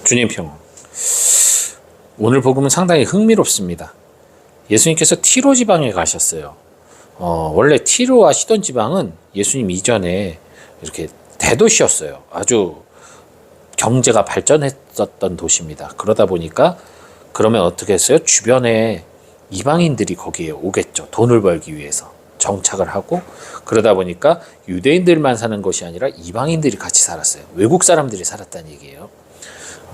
주님 평. 오늘 복음은 상당히 흥미롭습니다. 예수님께서 티로 지방에 가셨어요. 원래 티로와 시돈 지방은 예수님 이전에 이렇게 대도시였어요. 아주 경제가 발전했었던 도시입니다. 그러다 보니까 그러면 어떻게 했어요? 주변에 이방인들이 거기에 오겠죠. 돈을 벌기 위해서 정착을 하고, 그러다 보니까 유대인들만 사는 것이 아니라 이방인들이 같이 살았어요. 외국 사람들이 살았다는 얘기예요.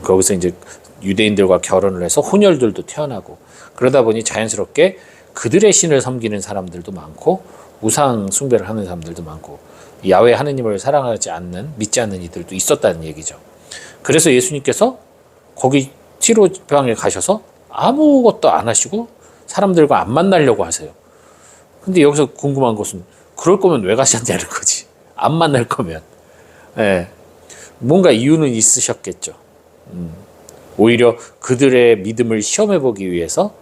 거기서 이제 유대인들과 결혼을 해서 혼혈들도 태어나고, 그러다 보니 자연스럽게 그들의 신을 섬기는 사람들도 많고 우상 숭배를 하는 사람들도 많고 야훼 하느님을 사랑하지 않는, 믿지 않는 이들도 있었다는 얘기죠. 그래서 예수님께서 거기 티로 지방에 가셔서 아무것도 안 하시고 사람들과 안 만나려고 하세요. 근데 여기서 궁금한 것은, 그럴 거면 왜 가셨냐는 거지. 안 만날 거면. 뭔가 이유는 있으셨겠죠. 오히려 그들의 믿음을 시험해 보기 위해서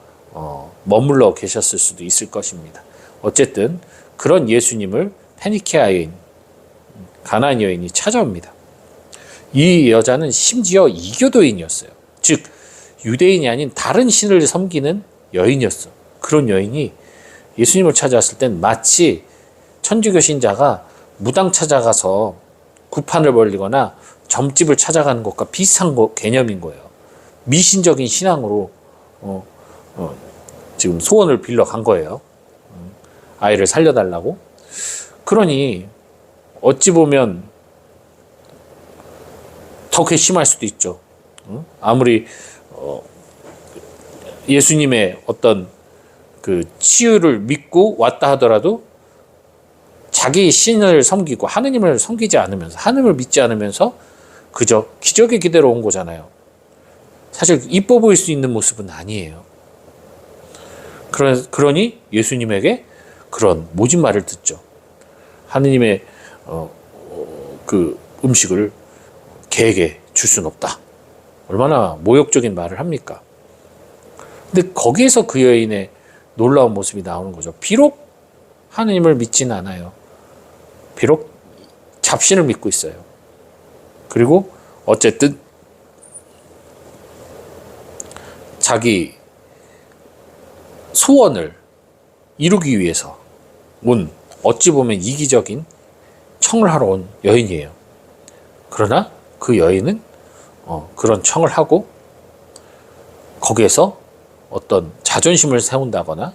머물러 계셨을 수도 있을 것입니다. 어쨌든 그런 예수님을 페니케아 여인, 가나안 여인이 찾아옵니다. 이 여자는 심지어 이교도인이었어요. 즉 유대인이 아닌 다른 신을 섬기는 여인이었어. 그런 여인이 예수님을 찾아왔을 땐 마치 천주교 신자가 무당 찾아가서 구판을 벌리거나 점집을 찾아가는 것과 비슷한 개념인 거예요. 미신적인 신앙으로 지금 소원을 빌러 간 거예요. 아이를 살려달라고. 그러니 어찌 보면 더 괘씸할 수도 있죠. 아무리 예수님의 어떤 그 치유를 믿고 왔다 하더라도 자기 신을 섬기고 하느님을 섬기지 않으면서, 하느님을 믿지 않으면서 그저 기적의 기대로 온 거잖아요. 사실 이뻐 보일 수 있는 모습은 아니에요. 그러니 예수님에게 그런 모진 말을 듣죠. 하느님의 그 음식을 개에게 줄 수는 없다. 얼마나 모욕적인 말을 합니까? 근데 거기에서 그 여인의 놀라운 모습이 나오는 거죠. 비록 하느님을 믿지는 않아요. 비록 잡신을 믿고 있어요. 그리고 어쨌든 자기 소원을 이루기 위해서 온, 어찌 보면 이기적인 청을 하러 온 여인이에요. 그러나 그 여인은 그런 청을 하고 거기에서 어떤 자존심을 세운다거나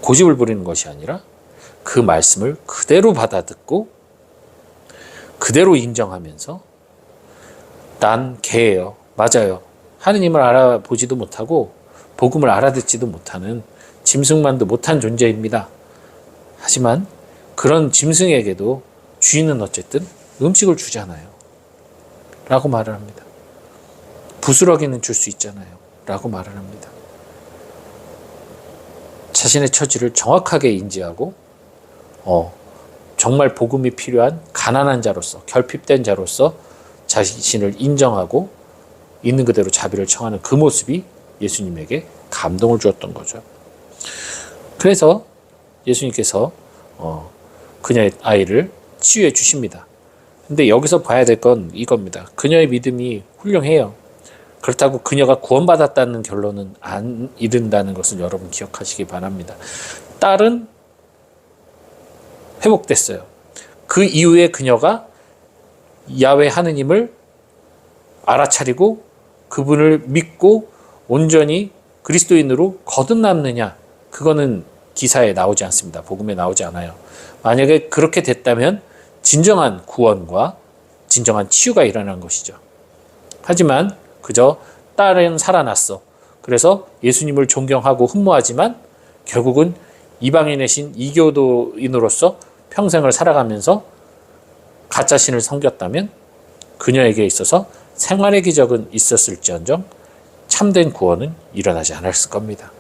고집을 부리는 것이 아니라 그 말씀을 그대로 받아듣고 그대로 인정하면서, 난 개예요. 맞아요. 하느님을 알아보지도 못하고 복음을 알아듣지도 못하는 짐승만도 못한 존재입니다. 하지만 그런 짐승에게도 주인은 어쨌든 음식을 주잖아요. 라고 말을 합니다. 부스러기는 줄 수 있잖아요. 라고 말을 합니다. 자신의 처지를 정확하게 인지하고 정말 복음이 필요한 가난한 자로서, 결핍된 자로서 자신을 인정하고 있는 그대로 자비를 청하는 그 모습이 예수님에게 감동을 주었던 거죠. 그래서 예수님께서 그녀의 아이를 치유해 주십니다. 근데 여기서 봐야 될 건 이겁니다. 그녀의 믿음이 훌륭해요. 그렇다고 그녀가 구원받았다는 결론은 안 이른다는 것을 여러분 기억하시기 바랍니다. 딸은 회복됐어요. 그 이후에 그녀가 야훼 하느님을 알아차리고 그분을 믿고 온전히 그리스도인으로 거듭났느냐, 그거는 기사에 나오지 않습니다. 복음에 나오지 않아요. 만약에 그렇게 됐다면 진정한 구원과 진정한 치유가 일어난 것이죠. 하지만 그저 딸은 살아났어. 그래서 예수님을 존경하고 흠모하지만 결국은 이방인의 신, 이교도인으로서 평생을 살아가면서 가짜 신을 섬겼다면 그녀에게 있어서 생활의 기적은 있었을지언정 참된 구원은 일어나지 않았을 겁니다.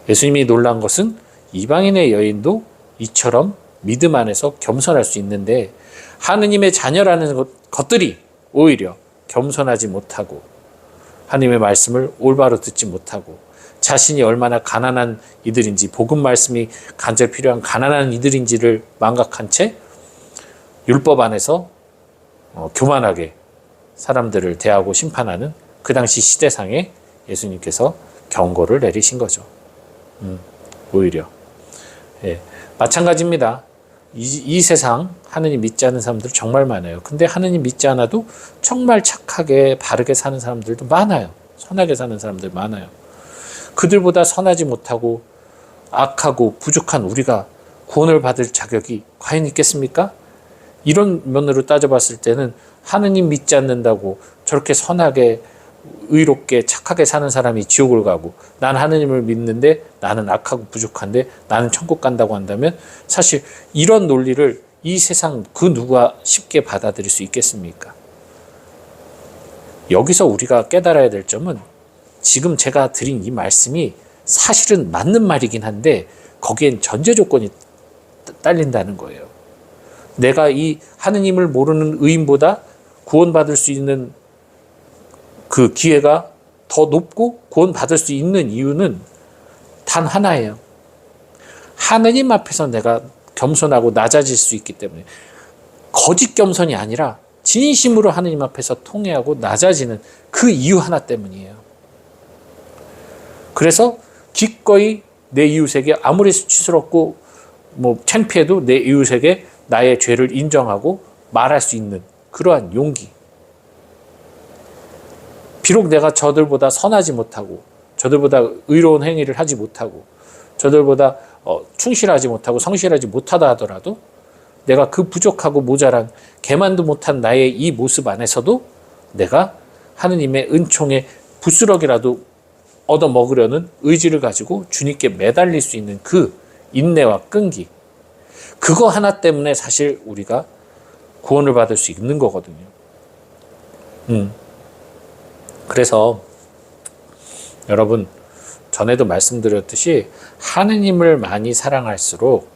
예수님이 놀란 것은 이방인의 여인도 이처럼 믿음 안에서 겸손할 수 있는데, 하느님의 자녀라는 것들이 오히려 겸손하지 못하고 하느님의 말씀을 올바로 듣지 못하고 자신이 얼마나 가난한 이들인지, 복음 말씀이 간절히 필요한 가난한 이들인지를 망각한 채 율법 안에서 교만하게 사람들을 대하고 심판하는 그 당시 시대상에 예수님께서 경고를 내리신 거죠. 오히려. 예, 마찬가지입니다. 이 세상 하느님 믿지 않는 사람들 정말 많아요. 근데 하느님 믿지 않아도 정말 착하게 바르게 사는 사람들도 많아요. 선하게 사는 사람들 많아요. 그들보다 선하지 못하고 악하고 부족한 우리가 구원을 받을 자격이 과연 있겠습니까? 이런 면으로 따져봤을 때는 하느님 믿지 않는다고 저렇게 선하게 의롭게 착하게 사는 사람이 지옥을 가고 난 하느님을 믿는데 나는 악하고 부족한데 나는 천국 간다고 한다면 사실 이런 논리를 이 세상 그 누가 쉽게 받아들일 수 있겠습니까? 여기서 우리가 깨달아야 될 점은 지금 제가 드린 이 말씀이 사실은 맞는 말이긴 한데 거기엔 전제 조건이 딸린다는 거예요. 내가 이 하느님을 모르는 의인보다 구원받을 수 있는 그 기회가 더 높고 구원받을 수 있는 이유는 단 하나예요. 하느님 앞에서 내가 겸손하고 낮아질 수 있기 때문에 거짓 겸손이 아니라 진심으로 하느님 앞에서 통회하고 낮아지는 그 이유 하나 때문이에요. 그래서 기꺼이 내 이웃에게 아무리 수치스럽고 창피해도 내 이웃에게 나의 죄를 인정하고 말할 수 있는 그러한 용기. 비록 내가 저들보다 선하지 못하고 저들보다 의로운 행위를 하지 못하고 저들보다 충실하지 못하고 성실하지 못하다 하더라도 내가 그 부족하고 모자란 개만도 못한 나의 이 모습 안에서도 내가 하느님의 은총의 부스럭이라도 얻어먹으려는 의지를 가지고 주님께 매달릴 수 있는 그 인내와 끈기, 그거 하나 때문에 사실 우리가 구원을 받을 수 있는 거거든요. 그래서 여러분, 전에도 말씀드렸듯이 하느님을 많이 사랑할수록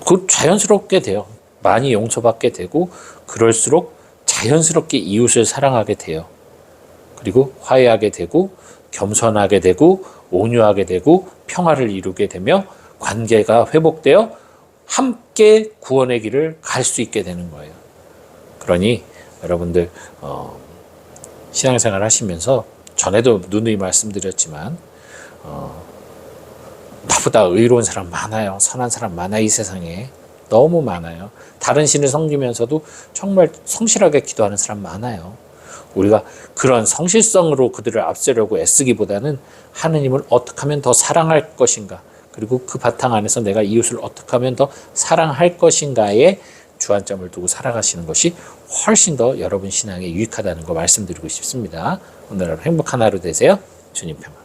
그 자연스럽게 돼요. 많이 용서받게 되고 그럴수록 자연스럽게 이웃을 사랑하게 돼요. 그리고 화해하게 되고 겸손하게 되고 온유하게 되고 평화를 이루게 되며 관계가 회복되어 함께 구원의 길을 갈 수 있게 되는 거예요. 그러니 여러분들 신앙생활 하시면서 전에도 누누이 말씀드렸지만 나보다 의로운 사람 많아요. 선한 사람 많아요. 이 세상에 너무 많아요. 다른 신을 섬기면서도 정말 성실하게 기도하는 사람 많아요. 우리가 그런 성실성으로 그들을 앞세려고 애쓰기보다는 하느님을 어떻게 하면 더 사랑할 것인가, 그리고 그 바탕 안에서 내가 이웃을 어떻게 하면 더 사랑할 것인가에 주안점을 두고 살아가시는 것이 훨씬 더 여러분 신앙에 유익하다는 거 말씀드리고 싶습니다. 오늘 하루 행복한 하루 되세요. 주님 평안.